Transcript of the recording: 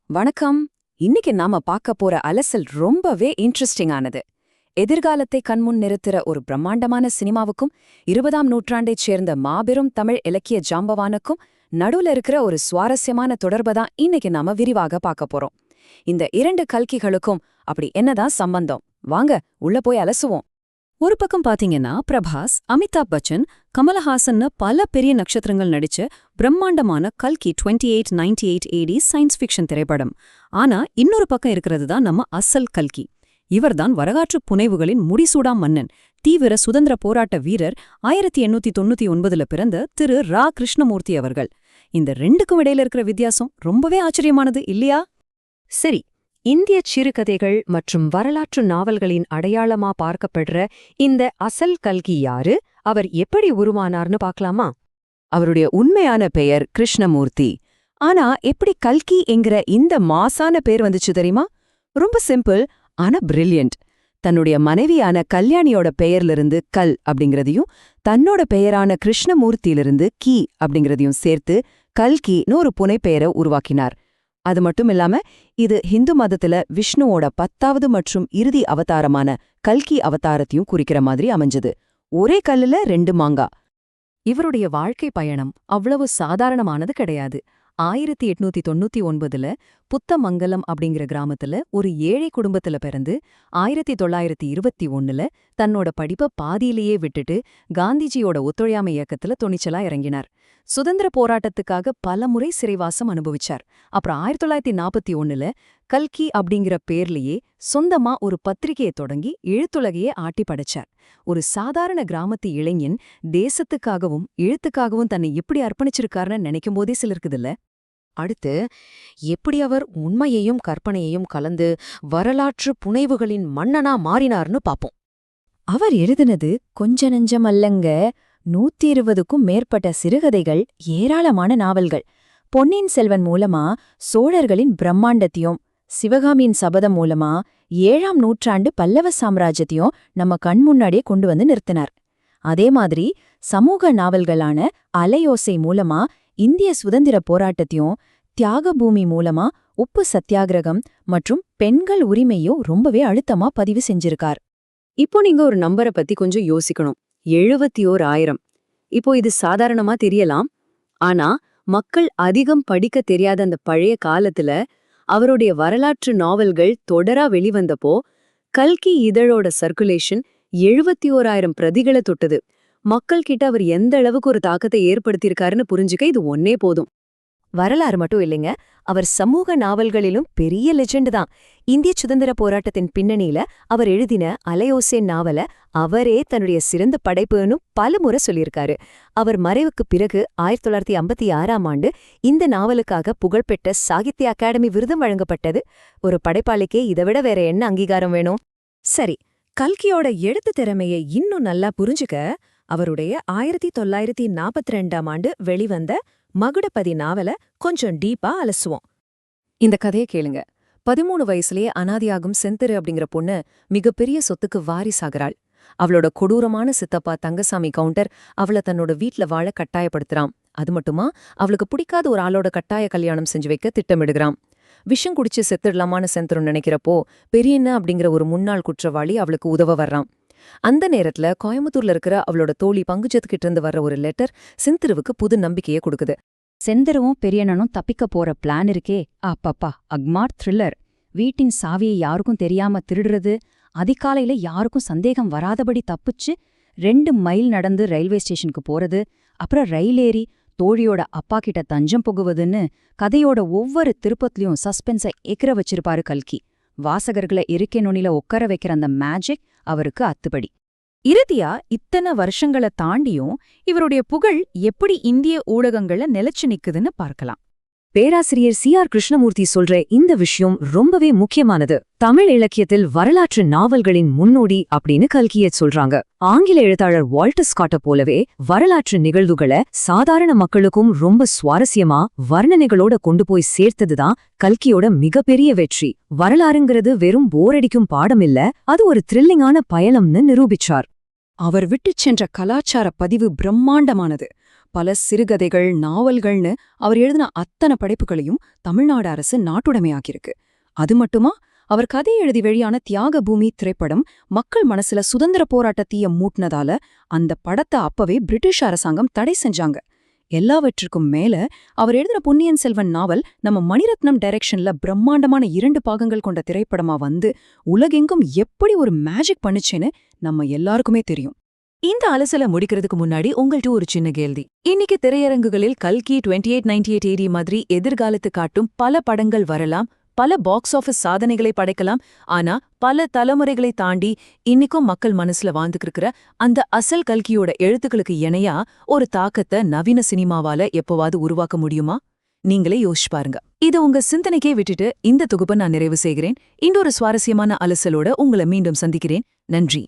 வணக்கம். இன்னைக்கு நாம பார்க்க போற அலசல் ரொம்பவே இன்ட்ரெஸ்டிங்கானது. எதிர்காலத்தை கண்முன் நிறுத்துற ஒரு பிரம்மாண்டமான சினிமாவுக்கும் 20ஆம் நூற்றாண்டைச் சேர்ந்த மாபெரும் தமிழ் இலக்கிய ஜாம்பவானுக்கும் நடுவுல இருக்கிற ஒரு சுவாரஸ்யமான தொடர்பை தான் இன்னைக்கு நாம விரிவாக பார்க்க போறோம். இந்த இரண்டு கல்கிகளுக்கும் அப்படி என்னதான் சம்பந்தம்? வாங்க உள்ள போய் அலசுவோம். ஒரு பக்கம் பாத்தீங்கன்னா பிரபாஸ், அமிதாப் பச்சன், கமலஹாசன்னு பல பெரிய நட்சத்திரங்கள் நடிச்ச பிரம்மாண்டமான கல்கி 2898 AD சயின்ஸ் ஃபிக்ஷன் திரைப்படம். ஆனா இன்னொரு பக்கம் இருக்கிறது தான் நம்ம அசல் கல்கி. இவர்தான் வரலாற்று புனைவுகளின் முடிசூடாம் மன்னன், தீவிர சுதந்திர போராட்ட வீரர், 1899ல பிறந்த திரு ரா. கிருஷ்ணமூர்த்தி அவர்கள். இந்த ரெண்டுக்கும் இடையில இருக்கிற வித்தியாசம் ரொம்பவே ஆச்சரியமானது இல்லையா? சரி, இந்திய சிறுகதைகள் மற்றும் வரலாற்று நாவல்களின் அடையாளமா பார்க்கப்படுற இந்த அசல் கல்கி யாரு, அவர் எப்படி உருவானார்னு பார்க்கலாமா? அவருடைய உண்மையான பெயர் கிருஷ்ணமூர்த்தி. ஆனா எப்படி கல்கி என்கிற இந்த மாசான பேர் வந்துச்சு தெரியுமா? ரொம்ப சிம்பிள், ஆனா பிரில்லியன்ட். தன்னுடைய மனைவியான கல்யாணியோட பெயர்லிருந்து கல் அப்படிங்கிறதையும் தன்னோட பெயரான கிருஷ்ணமூர்த்தியிலிருந்து கி அப்படிங்கிறதையும் சேர்த்து கல்கின்னு ஒரு புனைப்பெயரை உருவாக்கினார். அது மட்டும் இல்லாம இது ஹிந்து மதத்துல விஷ்ணுவோட 10வது மற்றும் இறுதி அவதாரமான கல்கி அவதாரத்தையும் குறிக்கிற மாதிரி அமைஞ்சது. ஒரே கல்லுல 2 மாங்கா. இவருடைய வாழ்க்கை பயணம் அவ்வளவு சாதாரணமானது கிடையாது. 1899ல புத்தமங்கலம் அப்படிங்கிற கிராமத்துல ஒரு ஏழை குடும்பத்துல பிறந்து 1921ல தன்னோட படிப்பை பாதியிலேயே விட்டுட்டு காந்திஜியோட ஒத்துழையாமை இயக்கத்துல துணிச்சலா இறங்கினார். சுதந்திர போராட்டத்துக்காக பலமுறை சிறைவாசம் அனுபவிச்சார். அப்புறம் 1941ல கல்கி அப்படிங்கிற பேர்லயே சொந்தமா ஒரு பத்திரிகையை தொடங்கி எழுத்துலகையே ஆட்டி படைச்சார். ஒரு சாதாரண கிராமத்து இளைஞன் தேசத்துக்காகவும் எழுத்துக்காகவும் தன்னை எப்படி அர்ப்பணிச்சிருக்காருன்னு நினைக்கும் போதே சிலருக்குதுல்ல. அடுத்து எப்படி அவர் உண்மையையும் கற்பனையையும் கலந்து வரலாற்று புனைவுகளின் மன்னனா மாறினார்னு பாப்போம். அவர் எழுதினது கொஞ்ச நெஞ்சமல்லங்க. 120க்கும் மேற்பட்ட சிறுகதைகள், ஏராளமான நாவல்கள். பொன்னியின் செல்வன் மூலமா சோழர்களின் பிரம்மாண்டத்தையும், சிவகாமியின் சபதம் மூலமா 7ஆம் நூற்றாண்டு பல்லவ சாம்ராஜ்யத்தையும் நம்ம கண் முன்னாடியே கொண்டு வந்து நிறுத்தினார். அதே மாதிரி சமூக நாவல்களான அலையோசை மூலமா இந்திய சுதந்திர போராட்டத்தையும், தியாகபூமி மூலமா உப்பு சத்தியாகிரகம் மற்றும் பெண்கள் உரிமையும் ரொம்பவே அழுத்தமா பதிவு செஞ்சிருக்கார். இப்போ நீங்க ஒரு நம்பரை பத்தி கொஞ்சம் யோசிக்கணும். 71,000. இப்போ இது சாதாரணமா தெரியலாம். ஆனா மக்கள் அதிகம் படிக்க தெரியாத அந்த பழைய காலத்துல அவருடைய வரலாற்று நாவல்கள் தொடரா வெளிவந்தப்போ கல்கி இதழோட சர்க்குலேஷன் 71,000 பிரதிகளை தொட்டது. மக்கள் கிட்ட அவர் எந்த அளவுக்கு ஒரு தாக்கத்தை ஏற்படுத்தியிருக்காருன்னு புரிஞ்சுக்க இது ஒன்னே போதும். வரலாறு மட்டும் இல்லைங்க, அவர் சமூக நாவல்களிலும் பெரிய லெஜெண்ட் தான். இந்திய சுதந்திர போராட்டத்தின் பின்னணியில அவர் எழுதின அலையோசை நாவல அவரே தன்னுடைய சிறந்த படைப்புன்னு பலமுறை சொல்லியிருக்காரு. அவர் மறைவுக்கு பிறகு 1956ஆம் ஆண்டு இந்த நாவலுக்காக புகழ்பெற்ற சாகித்ய அகாடமி விருதும் வழங்கப்பட்டது. ஒரு படைப்பாளிக்கே இதைவிட வேற என்ன அங்கீகாரம் வேணும்? சரி, கல்கியோட எழுத்து திறமையை இன்னும் நல்லா புரிஞ்சுக்க அவருடைய 1942ஆம் ஆண்டு வெளிவந்த மகுடபதி நாவல கொஞ்சம் டீப்பா அலசுவோம். இந்த கதையை கேளுங்க. 13 வயசுலயே அனாதியாகும் செந்திரு அப்படிங்கிற பொண்ணு மிகப்பெரிய சொத்துக்கு வாரிசாகிறாள். அவளோட கொடூரமான சித்தப்பா தங்கசாமி கவுண்டர் அவளை தன்னோட வீட்ல வாழ கட்டாயப்படுத்துறான். அது மட்டுமா, அவளுக்கு பிடிக்காத ஒரு ஆளோட கட்டாய கல்யாணம் செஞ்சு வைக்க திட்டமிடுகிறான். விஷம் குடிச்சு செத்துடலாமான்னு செந்திரு நினைக்கிறப்போ பெரியண்ண அப்படிங்கிற ஒரு முன்னாள் குற்றவாளி அவளுக்கு உதவ வர்றான். அந்த நேரத்துல கோயம்புத்தூர்ல இருக்கிற அவளோட தோழி பங்குஜத்துக்கிட்ட இருந்து வர்ற ஒரு லெட்டர் செந்திருவுக்கு புது நம்பிக்கையை கொடுக்குது. செந்திருவும் பெரியண்ணனும் தப்பிக்க போற பிளான் இருக்கே, அப்பப்பா அக்மார் த்ரில்லர். வீட்டின் சாவியை யாருக்கும் தெரியாம திருடுறது, அதிகாலையில யாருக்கும் சந்தேகம் வராதபடி தப்பிச்சு 2 மைல் நடந்து ரயில்வே ஸ்டேஷனுக்கு போறது, அப்புறம் ரயில் ஏறி தோழியோட அப்பா கிட்ட தஞ்சம் புகுவதுன்னு கதையோட ஒவ்வொரு திருப்பத்திலையும் சஸ்பென்ஸை எக்கிற வச்சிருப்பாரு கல்கி. வாசகர்களை இருக்கை நுனில உட்கார வைக்கிற அந்த மேஜிக் அவருக்கு அத்துப்படி. இறுதியா இத்தனை வருஷங்களை தாண்டியும் இவருடைய புகழ் எப்படி இந்திய ஊடகங்கள்ல நிலைச்சு நிக்குதுன்னு பார்க்கலாம். பேராசிரியர் C.R. கிருஷ்ணமூர்த்தி சொல்ற இந்த விஷயம் ரொம்பவே முக்கியமானது. தமிழ் இலக்கியத்தில் வரலாற்று நாவல்களின் முன்னோடி அப்படின்னு கல்கியை சொல்றாங்க. ஆங்கில எழுத்தாளர் வால்டர் ஸ்காட்ட போலவே வரலாற்று நிகழ்வுகளை சாதாரண மக்களுக்கும் ரொம்ப சுவாரஸ்யமா வர்ணனைகளோட கொண்டு போய் சேர்த்ததுதான் கல்கியோட மிகப்பெரிய வெற்றி. வரலாறுங்கிறது வெறும் போரடிக்கும் பாடம் இல்ல, அது ஒரு த்ரில்லிங்கான பயணம்னு நிரூபிச்சார். அவர் விட்டுச் சென்ற கலாச்சார பதிவு பிரம்மாண்டமானது. பல சிறுகதைகள், நாவல்கள்னு அவர் எழுதின அத்தனை படைப்புகளையும் தமிழ்நாடு அரசு நாட்டுடைமையாக்கியிருக்கு. அது மட்டுமா, அவர் கதை எழுதி வெளியான தியாக பூமி திரைப்படம் மக்கள் மனசுல சுதந்திர போராட்ட தீய மூட்டினதால அந்த படத்தை அப்பவே பிரிட்டிஷ் அரசாங்கம் தடை செஞ்சாங்க. எல்லாவற்றுக்கும் மேல அவர் எழுதின பொன்னியின் செல்வன் நாவல் நம்ம மணிரத்னம் டைரக்ஷன்ல பிரம்மாண்டமான 2 பாகங்கள் கொண்ட திரைப்படமா வந்து உலகெங்கும் எப்படி ஒரு மேஜிக் பண்ணுச்சுன்னு நம்ம எல்லாருக்குமே தெரியும். இந்த அலசல முடிக்கிறதுக்கு முன்னாடி உங்கள்ட்ட ஒரு சின்ன கேள்வி. இன்னைக்கு திரையரங்குகளில் கல்கி 2898 AD மாதிரி எதிர்காலத்து காட்டும் பல படங்கள் வரலாம், பல பாக்ஸ் ஆஃபீஸ் சாதனைகளை படைக்கலாம். ஆனா பல தலைமுறைகளை தாண்டி இன்னிக்கும் மக்கள் மனசுல வாழ்ந்துக்கிற அந்த அசல் கல்கியோட எழுத்துக்களுக்கு இணையா ஒரு தாக்கத்தை நவீன சினிமாவால எப்போவாது உருவாக்க முடியுமா? நீங்களே யோசிச்சு பாருங்க. இதை உங்க சிந்தனைக்கே விட்டுட்டு இந்த தொகுப்பை நான் நிறைவு செய்கிறேன். இன்னொரு சுவாரஸ்யமான அலசலோட உங்களை மீண்டும் சந்திக்கிறேன். நன்றி.